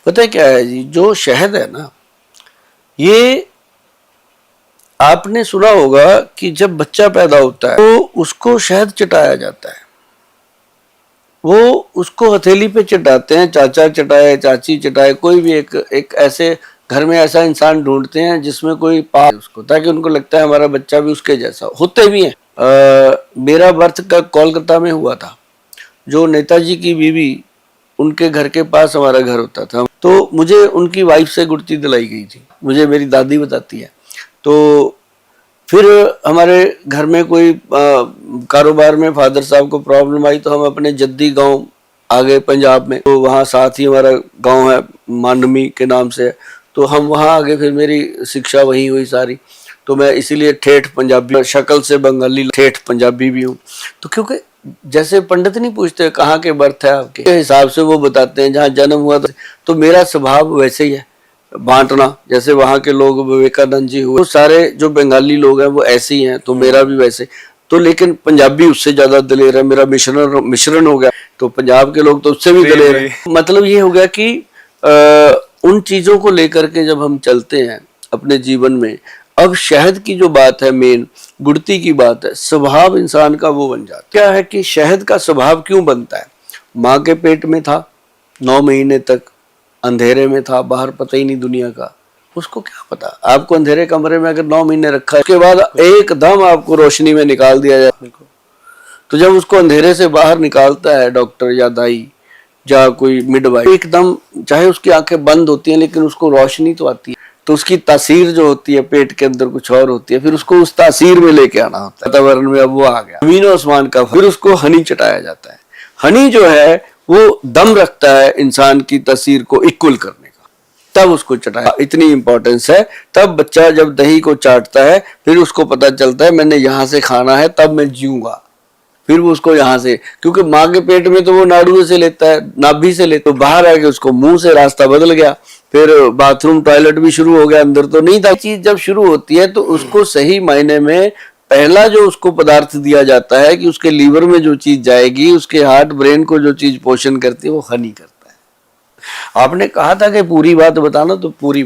पता है क्या है जी, जो शहद है ना, ये आपने सुना होगा कि जब बच्चा पैदा होता है तो उसको शहद चटाया जाता है। वो उसको हथेली पे चटाते हैं, चाचा चटाए, चाची चटाए, कोई भी एक ऐसे घर में ऐसा इंसान ढूंढते हैं जिसमें कोई पास उसको, ताकि उनको लगता है हमारा बच्चा भी उसके जैसा। होते भी हैं। मेरा बर्थ का कोलकाता में हुआ था। जो नेताजी की बीवी, उनके घर के पास हमारा घर होता था, तो मुझे उनकी वाइफ से गुड़ती दिलाई गई थी, मुझे मेरी दादी बताती है। तो फिर हमारे घर में कोई कारोबार में फादर साहब को प्रॉब्लम आई, तो हम अपने जद्दी गांव आ गए पंजाब में। तो वहाँ साथ ही हमारा गांव है, मांडमी के नाम से। तो हम वहाँ आ गए, फिर मेरी शिक्षा वहीं हुई सारी। तो मैं इसीलिए ठेठ पंजाबी, शक्ल से बंगाली, ठेठ पंजाबी भी हूँ। तो क्योंकि जैसे पंडित नहीं पूछते कहाँ के बर्थ है आपके, हिसाब से वो बताते हैं जहाँ जन्म हुआ। तो मेरा स्वभाव वैसे ही है, बांटना। जैसे वहाँ के लोग विवेकानंद जी हुए, तो सारे जो बंगाली लोग हैं वो ऐसे ही हैं, तो मेरा भी वैसे। तो लेकिन पंजाबी उससे ज्यादा दलेर है, मेरा मिश्रण हो गया। तो पंजाब के लोग तो उससे भी दलेर है। मतलब ये हो गया कि उन चीजों को लेकर के जब हम चलते हैं अपने जीवन में, अब शहद की जो बात है, मेन गुड़ती की बात है, स्वभाव इंसान का वो बन जाता। क्या है कि शहद का स्वभाव क्यों बनता है? माँ के पेट में था 9 महीने तक, अंधेरे में था, बाहर पता ही नहीं दुनिया का। उसको क्या पता? आपको अंधेरे कमरे में अगर 9 महीने रखा है, उसके बाद एकदम आपको रोशनी में निकाल दिया जाए, तो जब उसको अंधेरे से बाहर निकालता है डॉक्टर या दाई या कोई मिडवाइफ, एकदम चाहे उसकी आंखें बंद होती हैं लेकिन उसको रोशनी तो आती है। तो उसकी तासीर जो होती है पेट के अंदर कुछ और होती है, फिर उसको उस तासीर में लेके आना होता है वातावरण में। अब वो आ गया जमीन आसमान का, फिर उसको हनी चटाया जाता है। हनी जो है वो दम रखता है इंसान की तासीर को इक्वल करने का, तब उसको चटाया। इतनी इंपॉर्टेंस है। तब बच्चा जब दही को चाटता है, फिर उसको पता चलता है मैंने यहाँ से खाना है, तब मैं जीऊंगा। फिर वो उसको यहाँ से, क्योंकि माँ के पेट में तो वो नाड़ुए से लेता है, नाभि से लेता है, तो बाहर आके उसको मुंह से रास्ता बदल गया। फिर बाथरूम टॉयलेट भी शुरू हो गया, अंदर तो नहीं था। चीज जब शुरू होती है तो उसको सही मायने में पहला जो उसको पदार्थ दिया जाता है कि उसके लीवर में जो चीज जाएगी, उसके हार्ट ब्रेन को जो चीज पोषण करती है, वो हनी करता है। आपने कहा था कि पूरी बात बताना, तो पूरी